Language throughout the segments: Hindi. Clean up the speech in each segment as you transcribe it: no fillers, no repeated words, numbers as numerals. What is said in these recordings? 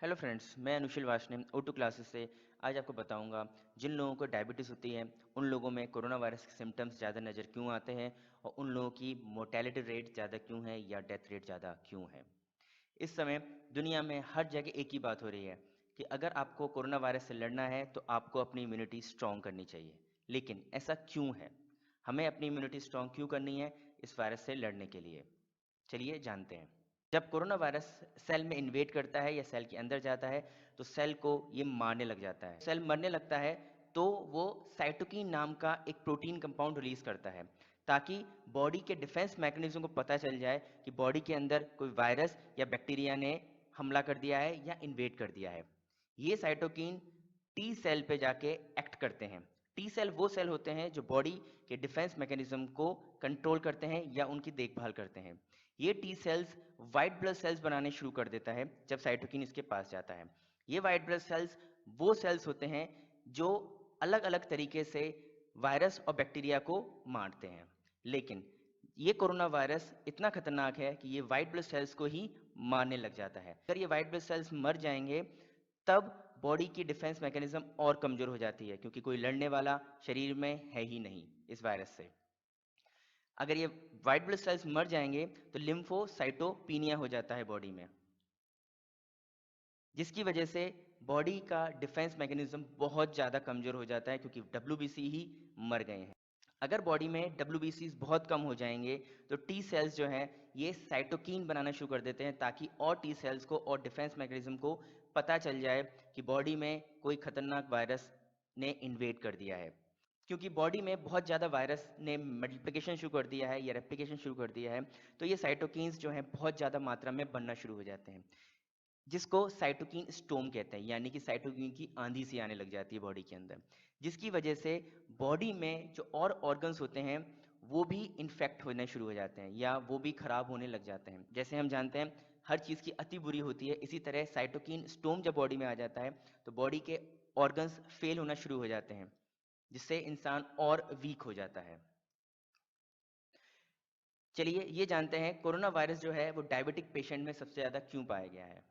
हेलो फ्रेंड्स, मैं अनुशील वाशने O2 क्लासेस से आज आपको बताऊंगा जिन लोगों को डायबिटीज़ होती है उन लोगों में कोरोना वायरस के सिम्टम्स ज़्यादा नज़र क्यों आते हैं और उन लोगों की मोर्टेलिटी रेट ज़्यादा क्यों है या डेथ रेट ज़्यादा क्यों है। इस समय दुनिया में हर जगह एक ही बात हो रही है कि अगर आपको कोरोना वायरस से लड़ना है तो आपको अपनी इम्यूनिटी स्ट्रॉन्ग करनी चाहिए। लेकिन ऐसा क्यों है? हमें अपनी इम्यूनिटी स्ट्रॉन्ग क्यों करनी है इस वायरस से लड़ने के लिए? चलिए जानते हैं। जब कोरोना वायरस सेल में इन्वेड करता है या सेल के अंदर जाता है तो सेल को ये मारने लग जाता है। सेल मरने लगता है तो वो साइटोकिन नाम का एक प्रोटीन कंपाउंड रिलीज करता है ताकि बॉडी के डिफेंस मैकेनिज्म को पता चल जाए कि बॉडी के अंदर कोई वायरस या बैक्टीरिया ने हमला कर दिया है या इन्वेड कर दिया है। ये साइटोकिन टी सेल पे जाके एक्ट करते हैं। टी सेल वो सेल होते हैं जो बॉडी के डिफेंस मैकेनिज्म को कंट्रोल करते हैं या उनकी देखभाल करते हैं। ये T cells white blood cells बनाने शुरू कर देता है जब साइटोकिन इसके पास जाता है। ये वाइट ब्लड सेल्स वो सेल्स होते हैं जो अलग अलग तरीके से वायरस और बैक्टीरिया को मारते हैं। लेकिन ये कोरोना वायरस इतना खतरनाक है कि ये वाइट ब्लड सेल्स को ही मारने लग जाता है। अगर ये वाइट ब्लड सेल्स मर जाएंगे तब बॉडी की डिफेंस मैकेनिज्म और कमजोर हो जाती है क्योंकि कोई लड़ने वाला शरीर में है ही नहीं इस वायरस से। अगर ये वाइट ब्लड सेल्स मर जाएंगे तो लिम्फोसाइटोपिनिया हो जाता है बॉडी में, जिसकी वजह से बॉडी का डिफेंस मैकेनिज्म बहुत ज़्यादा कमज़ोर हो जाता है क्योंकि डब्ल्यूबीसी ही मर गए हैं। अगर बॉडी में डब्ल्यूबीसी बहुत कम हो जाएंगे तो टी सेल्स जो हैं ये साइटोकिन बनाना शुरू कर देते हैं ताकि और टी सेल्स को और डिफेंस मैकेनिज्म को पता चल जाए कि बॉडी में कोई खतरनाक वायरस ने इन्वेड कर दिया है। क्योंकि बॉडी में बहुत ज़्यादा वायरस ने मल्टीप्लिकेशन शुरू कर दिया है या रेप्लिकेशन शुरू कर दिया है तो ये साइटोकिन्स जो हैं बहुत ज़्यादा मात्रा में बनना शुरू हो जाते हैं, जिसको साइटोकिन स्टोम कहते हैं, यानी कि साइटोकिन की आंधी सी आने लग जाती है बॉडी के अंदर, जिसकी वजह से बॉडी में जो और ऑर्गन्स होते हैं वो भी इन्फेक्ट होने शुरू हो जाते हैं या वो भी खराब होने लग जाते हैं। जैसे हम जानते हैं हर चीज़ की अति बुरी होती है, इसी तरह साइटोकिन स्टोम जब बॉडी में आ जाता है तो बॉडी के ऑर्गन्स फेल होना शुरू हो जाते हैं, जिससे इंसान और वीक हो जाता है। चलिए ये जानते हैं कोरोना वायरस जो है वो डायबिटिक पेशेंट में सबसे ज़्यादा क्यों पाया गया है।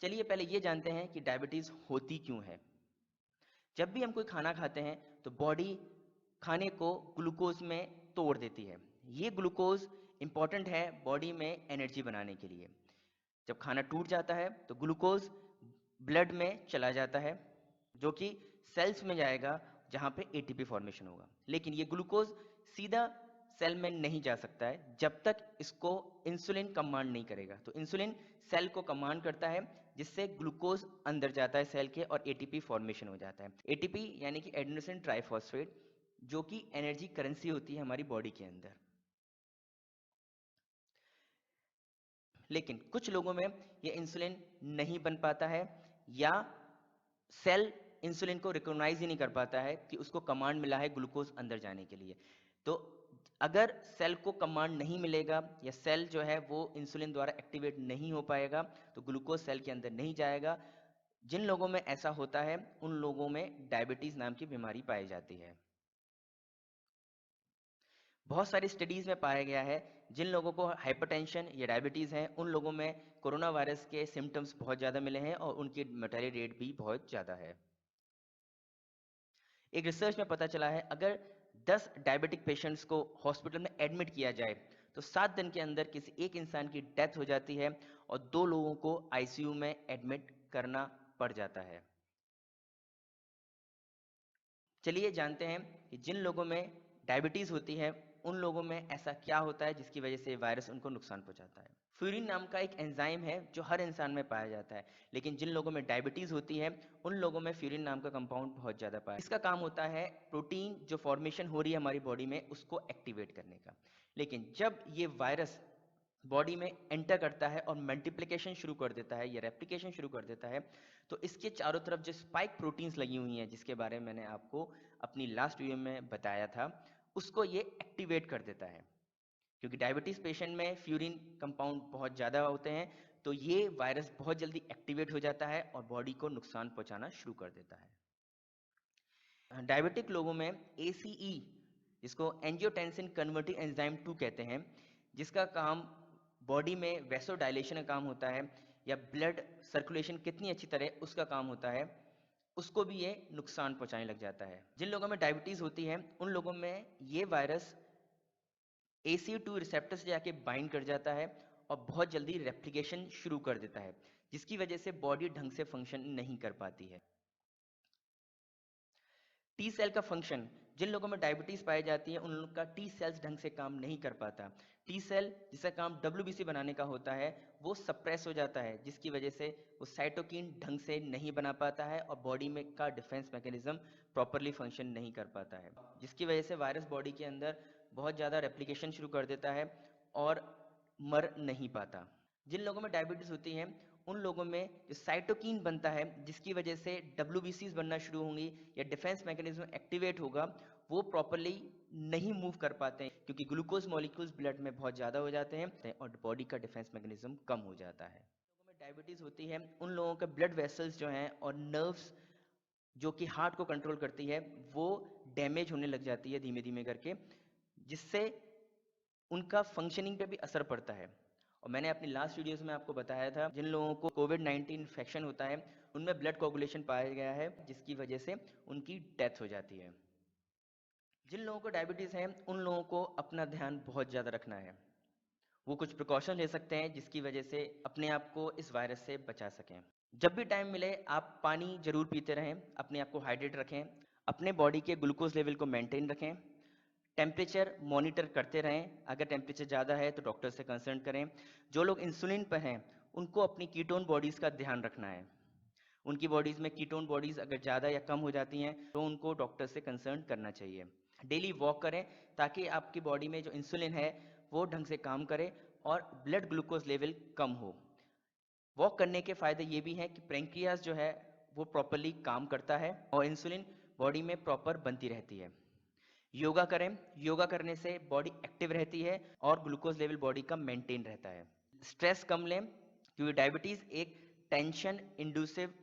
चलिए पहले ये जानते हैं कि डायबिटीज़ होती क्यों है। जब भी हम कोई खाना खाते हैं तो बॉडी खाने को ग्लूकोज में तोड़ देती है। ये ग्लूकोज इंपॉर्टेंट है बॉडी में एनर्जी बनाने के लिए। जब खाना टूट जाता है तो ग्लूकोज ब्लड में चला जाता है जो कि सेल्स में जाएगा जहाँ पे एटीपी फॉर्मेशन होगा। लेकिन ये ग्लूकोज सीधा सेल में नहीं जा सकता है जब तक इसको इंसुलिन कमांड नहीं करेगा। तो इंसुलिन सेल को कमांड करता है जिससे ग्लूकोज अंदर जाता है सेल के और एटीपी फॉर्मेशन हो जाता है। एटीपी यानी कि एडेनोसिन ट्राइफॉस्फेट, जो कि एनर्जी करेंसी होती है हमारी बॉडी के अंदर। लेकिन कुछ लोगों में ये इंसुलिन नहीं बन पाता है या सेल इंसुलिन को रिकॉग्नाइज ही नहीं कर पाता है कि उसको कमांड मिला है ग्लूकोज अंदर जाने के लिए। तो अगर सेल को कमांड नहीं मिलेगा या सेल जो है वो इंसुलिन द्वारा एक्टिवेट नहीं हो पाएगा तो ग्लूकोज सेल के अंदर नहीं जाएगा। जिन लोगों में ऐसा होता है उन लोगों में डायबिटीज नाम की बीमारी पाई जाती है। बहुत सारी स्टडीज़ में पाया गया है जिन लोगों को हाइपरटेंशन या डायबिटीज़ है उन लोगों में कोरोना वायरस के सिम्टम्स बहुत ज़्यादा मिले हैं और उनकी मोर्टेलिटी रेट भी बहुत ज़्यादा है। एक रिसर्च में पता चला है अगर 10 डायबिटिक पेशेंट्स को हॉस्पिटल में एडमिट किया जाए तो 7 दिन के अंदर किसी एक इंसान की डेथ हो जाती है और 2 लोगों को आईसीयू में एडमिट करना पड़ जाता है। चलिए जानते हैं कि जिन लोगों में डायबिटीज़ होती है उन लोगों में ऐसा क्या होता है जिसकी वजह से वायरस उनको नुकसान पहुंचाता है। फ्यूरिन नाम का एक एंजाइम है जो हर इंसान में पाया जाता है, लेकिन जिन लोगों में डायबिटीज़ होती है उन लोगों में फ्यूरिन नाम का कंपाउंड बहुत ज़्यादा पाया। इसका काम होता है प्रोटीन जो फॉर्मेशन हो रही है हमारी बॉडी में उसको एक्टिवेट करने का। लेकिन जब ये वायरस बॉडी में एंटर करता है और मल्टीप्लिकेशन शुरू कर देता है या रेप्लिकेशन शुरू कर देता है तो इसके चारों तरफ जो स्पाइक प्रोटीन्स लगी हुई हैं जिसके बारे में मैंने आपको अपनी लास्ट वीडियो में बताया था, उसको ये एक्टिवेट कर देता है। क्योंकि डायबिटीज़ पेशेंट में फ्यूरिन कंपाउंड बहुत ज़्यादा होते हैं तो ये वायरस बहुत जल्दी एक्टिवेट हो जाता है और बॉडी को नुकसान पहुंचाना शुरू कर देता है। डायबिटिक लोगों में ACE, जिसको एंजियोटेंसिन कन्वर्टिंग एंजाइम 2 कहते हैं, जिसका काम बॉडी में वैसोडाइलेशन का काम होता है। या ब्लड सर्कुलेशन कितनी अच्छी तरह उसका काम होता है, उसको भी ये नुकसान पहुंचाने लग जाता है। जिन लोगों में डायबिटीज होती है उन लोगों में ये वायरस ACE2 रिसेप्टर से जाके बाइंड कर जाता है और बहुत जल्दी रेप्लिकेशन शुरू कर देता है, जिसकी वजह से बॉडी ढंग से फंक्शन नहीं कर पाती है। टी सेल का फंक्शन, जिन लोगों में डायबिटीज पाई जाती है उन लोगों का टी सेल्स ढंग से काम नहीं कर पाता। टी सेल जिसका काम WBC बनाने का होता है वो सप्रेस हो जाता है, जिसकी वजह से वो साइटोकिन ढंग से नहीं बना पाता है और बॉडी में का डिफेंस मैकेनिज्म प्रॉपरली फंक्शन नहीं कर पाता है, जिसकी वजह से वायरस बॉडी के अंदर बहुत ज़्यादा रेप्लिकेशन शुरू कर देता है और मर नहीं पाता। जिन लोगों में डायबिटीज होती है उन लोगों में जो साइटोकिन बनता है जिसकी वजह से WBCs बनना शुरू होंगी या डिफेंस मैकेनिज्म एक्टिवेट होगा, वो प्रॉपरली नहीं मूव कर पाते हैं क्योंकि ग्लूकोज मॉलिक्यूल्स ब्लड में बहुत ज़्यादा हो जाते हैं और बॉडी का डिफेंस मैकेनिज्म कम हो जाता है। लोगों में डायबिटीज़ होती है उन लोगों के ब्लड वेसल्स जो हैं और नर्व्स जो कि हार्ट को कंट्रोल करती है वो डैमेज होने लग जाती है धीमे धीमे करके, जिससे उनका फंक्शनिंग पे भी असर पड़ता है। और मैंने अपनी लास्ट वीडियोस में आपको बताया था जिन लोगों को कोविड-19 इन्फेक्शन होता है उनमें ब्लड कोगुलेशन पाया गया है जिसकी वजह से उनकी डेथ हो जाती है। जिन लोगों को डायबिटीज़ है उन लोगों को अपना ध्यान बहुत ज़्यादा रखना है। वो कुछ प्रिकॉशन ले सकते हैं जिसकी वजह से अपने आप को इस वायरस से बचा सकें। जब भी टाइम मिले आप पानी जरूर पीते रहें, अपने आप को हाइड्रेट रखें, अपने बॉडी के ग्लूकोज लेवल को मेंटेन रखें, टेम्परेचर मॉनिटर करते रहें, अगर टेम्परेचर ज़्यादा है तो डॉक्टर से कंसल्ट करें। जो लोग इंसुलिन पर हैं उनको अपनी कीटोन बॉडीज़ का ध्यान रखना है। उनकी बॉडीज़ में कीटोन बॉडीज़ अगर ज़्यादा या कम हो जाती हैं तो उनको डॉक्टर से कंसल्ट करना चाहिए। डेली वॉक करें ताकि आपकी बॉडी में जो इंसुलिन है वो ढंग से काम करे और ब्लड ग्लूकोज लेवल कम हो। वॉक करने के फ़ायदे ये भी हैं कि पैंक्रियास जो है वो प्रॉपरली काम करता है और इंसुलिन बॉडी में प्रॉपर बनती रहती है। योगा करें, योगा करने से बॉडी एक्टिव रहती है और ग्लूकोज लेवल बॉडी का मेंटेन रहता है। स्ट्रेस कम लें क्योंकि डायबिटीज़ एक टेंशन इंड्यूसिव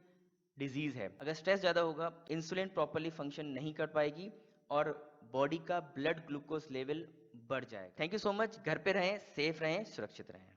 डिजीज़ है। अगर स्ट्रेस ज़्यादा होगा इंसुलिन प्रॉपरली फंक्शन नहीं कर पाएगी और बॉडी का ब्लड ग्लूकोज लेवल बढ़ जाएगा। Thank you so much. घर पे रहें, सेफ रहें, सुरक्षित रहें।